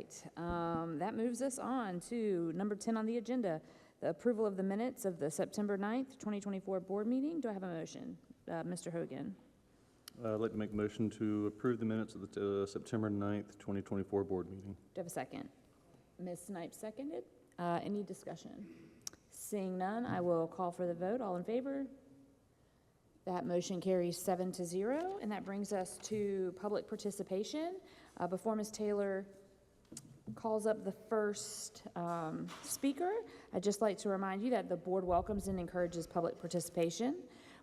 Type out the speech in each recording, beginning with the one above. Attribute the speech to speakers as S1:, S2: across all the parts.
S1: right. That moves us on to number 10 on the agenda, the approval of the minutes of the September 9th, 2024 board meeting. Do I have a motion? Mr. Hogan.
S2: I'd like to make a motion to approve the minutes of the September 9th, 2024 board meeting.
S1: Do I have a second? Ms. Snipes seconded. Any discussion? Seeing none, I will call for the vote. All in favor? That motion carries 7-0, and that brings us to public participation. Before Ms. Taylor calls up the first speaker, I'd just like to remind you that the board welcomes and encourages public participation.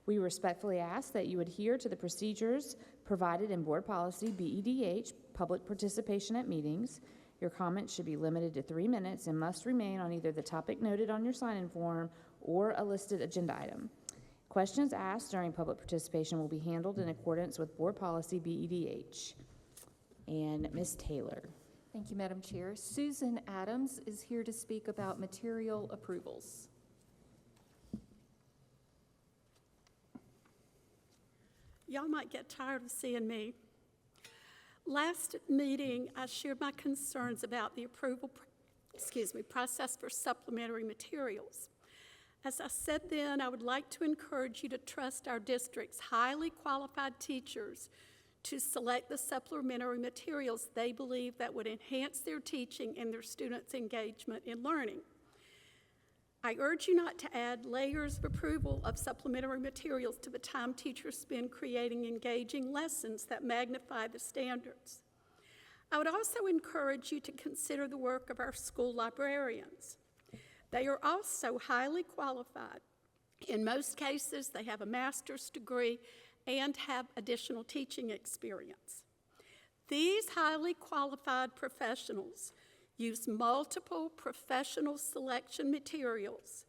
S1: We respectfully ask that you adhere to the procedures provided in Board Policy BEDH, public participation at meetings. Your comments should be limited to 3 minutes and must remain on either the topic noted on your sign-in form or a listed agenda item. Questions asked during public participation will be handled in accordance with Board Policy BEDH. And Ms. Taylor.
S3: Thank you, Madam Chair. Susan Adams is here to speak about material approvals.
S4: Y'all might get tired of seeing me. Last meeting, I shared my concerns about the approval process for supplementary materials. As I said then, I would like to encourage you to trust our district's highly qualified teachers to select the supplementary materials they believe that would enhance their teaching and their students' engagement in learning. I urge you not to add layers of approval of supplementary materials to the time teachers spend creating engaging lessons that magnify the standards. I would also encourage you to consider the work of our school librarians. They are also highly qualified. In most cases, they have a master's degree and have additional teaching experience. These highly qualified professionals use multiple professional selection materials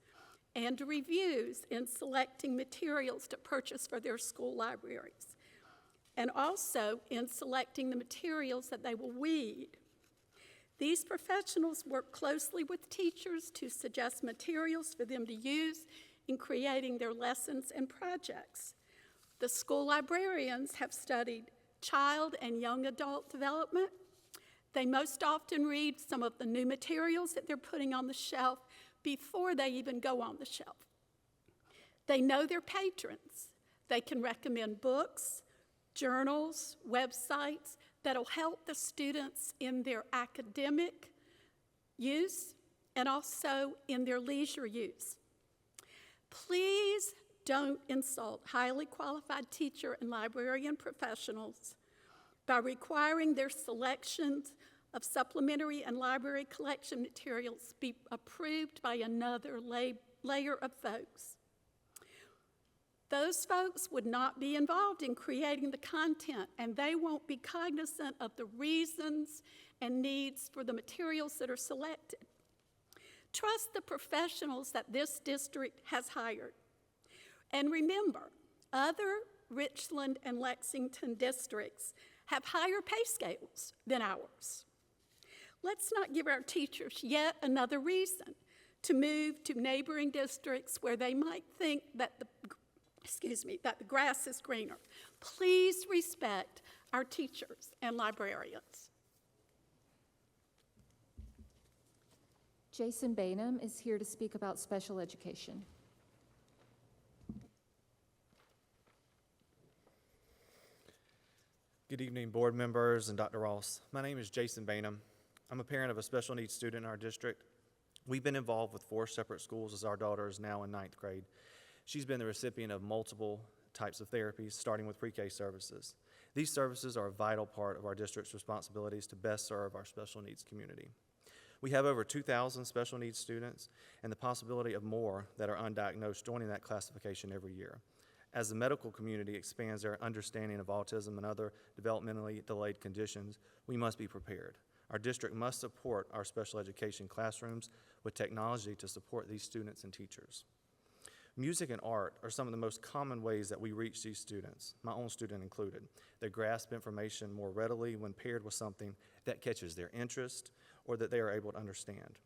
S4: and reviews in selecting materials to purchase for their school libraries, and also in selecting the materials that they will read. These professionals work closely with teachers to suggest materials for them to use in creating their lessons and projects. The school librarians have studied child and young adult development. They most often read some of the new materials that they're putting on the shelf before they even go on the shelf. They know their patrons. They can recommend books, journals, websites that'll help the students in their academic use and also in their leisure use. Please don't insult highly qualified teacher and librarian professionals by requiring their selections of supplementary and library collection materials be approved by another layer of folks. Those folks would not be involved in creating the content, and they won't be cognizant of the reasons and needs for the materials that are selected. Trust the professionals that this district has hired. And remember, other Richland and Lexington districts have higher pay scales than ours. Let's not give our teachers yet another reason to move to neighboring districts where they might think that the grass is greener. Please respect our teachers and librarians.
S3: Jason Bainham is here to speak about special education.
S5: Good evening, board members and Dr. Ross. My name is Jason Bainham. I'm a parent of a special needs student in our district. We've been involved with 4 separate schools as our daughter is now in 9th grade. She's been the recipient of multiple types of therapies, starting with pre-K services. These services are a vital part of our district's responsibilities to best serve our special needs community. We have over 2,000 special needs students and the possibility of more that are undiagnosed joining that classification every year. As the medical community expands their understanding of autism and other developmentally delayed conditions, we must be prepared. Our district must support our special education classrooms with technology to support these students and teachers. Music and art are some of the most common ways that we reach these students, my own student included. They grasp information more readily when paired with something that catches their interest or that they are able to understand.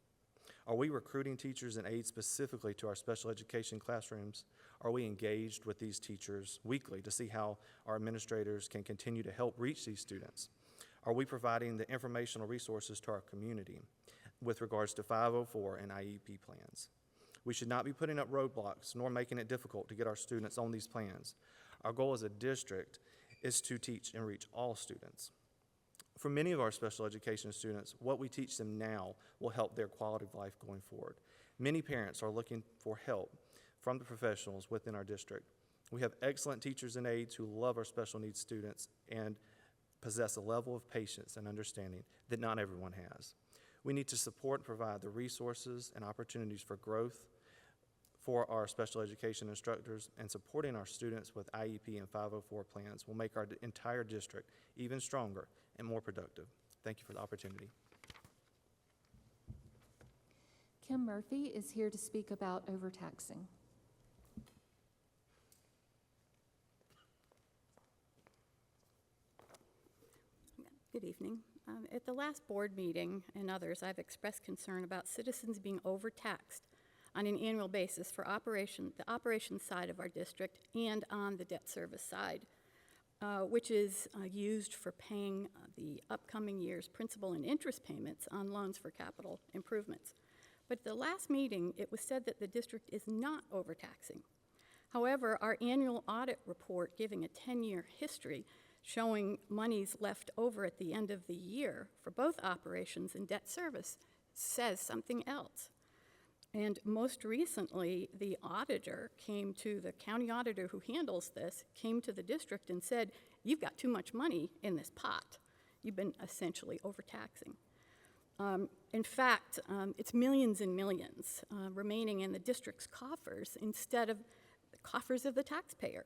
S5: Are we recruiting teachers and aides specifically to our special education classrooms? Are we engaged with these teachers weekly to see how our administrators can continue to help reach these students? Are we providing the informational resources to our community with regards to 504 and IEP plans? We should not be putting up roadblocks nor making it difficult to get our students on these plans. Our goal as a district is to teach and reach all students. For many of our special education students, what we teach them now will help their quality of life going forward. Many parents are looking for help from the professionals within our district. We have excellent teachers and aides who love our special needs students and possess a level of patience and understanding that not everyone has. We need to support and provide the resources and opportunities for growth for our special education instructors, and supporting our students with IEP and 504 plans will make our entire district even stronger and more productive. Thank you for the opportunity.
S3: Kim Murphy is here to speak about overtaxing.
S6: Good evening. At the last board meeting and others, I've expressed concern about citizens being overtaxed on an annual basis for the operations side of our district and on the debt service side, which is used for paying the upcoming year's principal and interest payments on loans for capital improvements. But at the last meeting, it was said that the district is not overtaxing. However, our annual audit report giving a 10-year history showing monies left over at the end of the year for both operations and debt service says something else. And most recently, the auditor came to, the county auditor who handles this, came to the district and said, you've got too much money in this pot. You've been essentially overtaxing. In fact, it's millions and millions remaining in the district's coffers instead of the coffers of the taxpayer.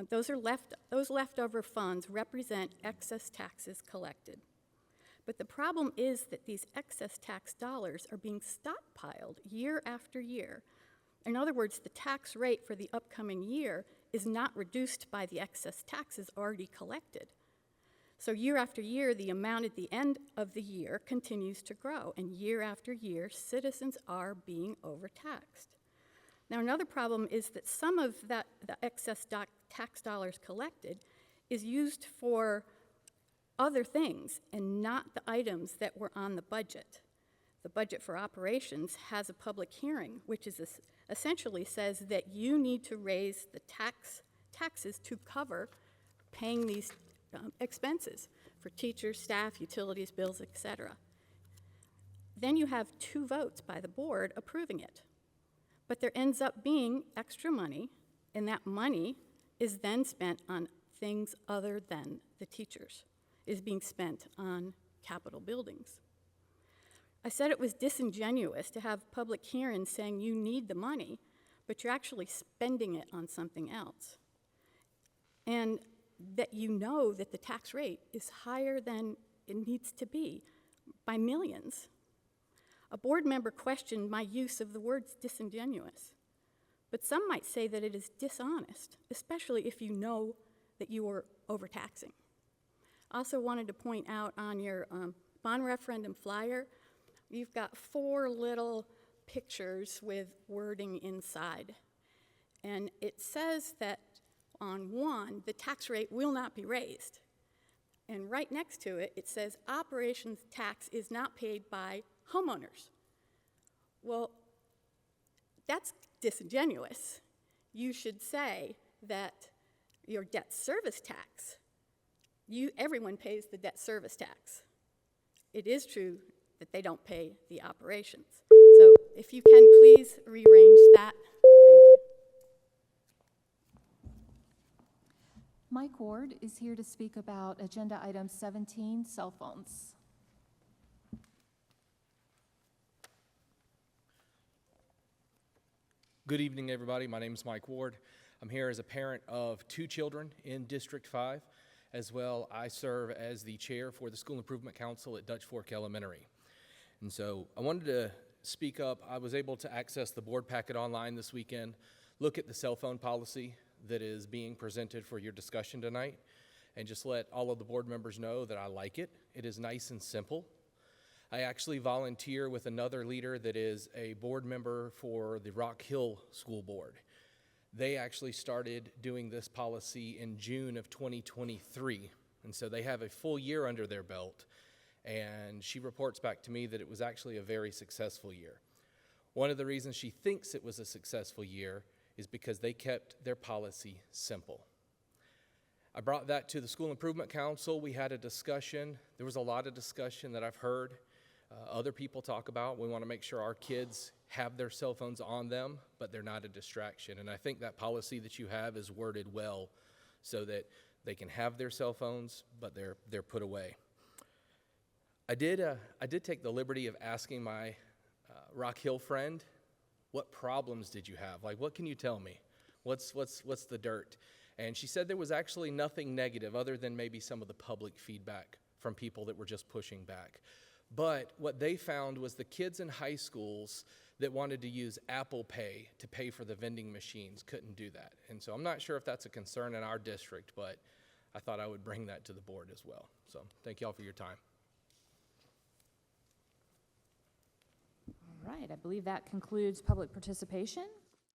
S6: Those leftover funds represent excess taxes collected. But the problem is that these excess tax dollars are being stockpiled year after year. In other words, the tax rate for the upcoming year is not reduced by the excess taxes already collected. So year after year, the amount at the end of the year continues to grow, and year after year, citizens are being overtaxed. Now, another problem is that some of the excess tax dollars collected is used for other things and not the items that were on the budget. The budget for operations has a public hearing, which is essentially says that you need to raise the taxes to cover paying these expenses for teachers, staff, utilities, bills, etc. Then you have 2 votes by the board approving it. But there ends up being extra money, and that money is then spent on things other than the teachers, is being spent on capital buildings. I said it was disingenuous to have public hearings saying you need the money, but you're actually spending it on something else. And that you know that the tax rate is higher than it needs to be by millions. A board member questioned my use of the words disingenuous, but some might say that it is dishonest, especially if you know that you are overtaxing. I also wanted to point out on your bond referendum flyer, you've got 4 little pictures with wording inside. And it says that on one, the tax rate will not be raised. And right next to it, it says operations tax is not paid by homeowners. Well, that's disingenuous. You should say that your debt service tax, everyone pays the debt service tax. It is true that they don't pay the operations. So if you can please rearrange that. Thank you.
S3: Mike Ward is here to speak about agenda item 17, cell phones.
S7: Good evening, everybody. My name is Mike Ward. I'm here as a parent of 2 children in District 5. As well, I serve as the chair for the School Improvement Council at Dutch Fork Elementary. And so I wanted to speak up. I was able to access the board packet online this weekend, look at the cell phone policy that is being presented for your discussion tonight, and just let all of the board members know that I like it. It is nice and simple. I actually volunteer with another leader that is a board member for the Rock Hill School Board. They actually started doing this policy in June of 2023. And so they have a full year under their belt, and she reports back to me that it was actually a very successful year. One of the reasons she thinks it was a successful year is because they kept their policy simple. I brought that to the School Improvement Council. We had a discussion. There was a lot of discussion that I've heard other people talk about. We want to make sure our kids have their cell phones on them, but they're not a distraction. And I think that policy that you have is worded well so that they can have their cell phones, but they're put away. I did take the liberty of asking my Rock Hill friend, what problems did you have? Like, what can you tell me? What's the dirt? And she said there was actually nothing negative other than maybe some of the public feedback from people that were just pushing back. But what they found was the kids in high schools that wanted to use Apple Pay to pay for the vending machines couldn't do that. And so I'm not sure if that's a concern in our district, but I thought I would bring that to the board as well. So thank you all for your time.
S1: All right, I believe that concludes public participation.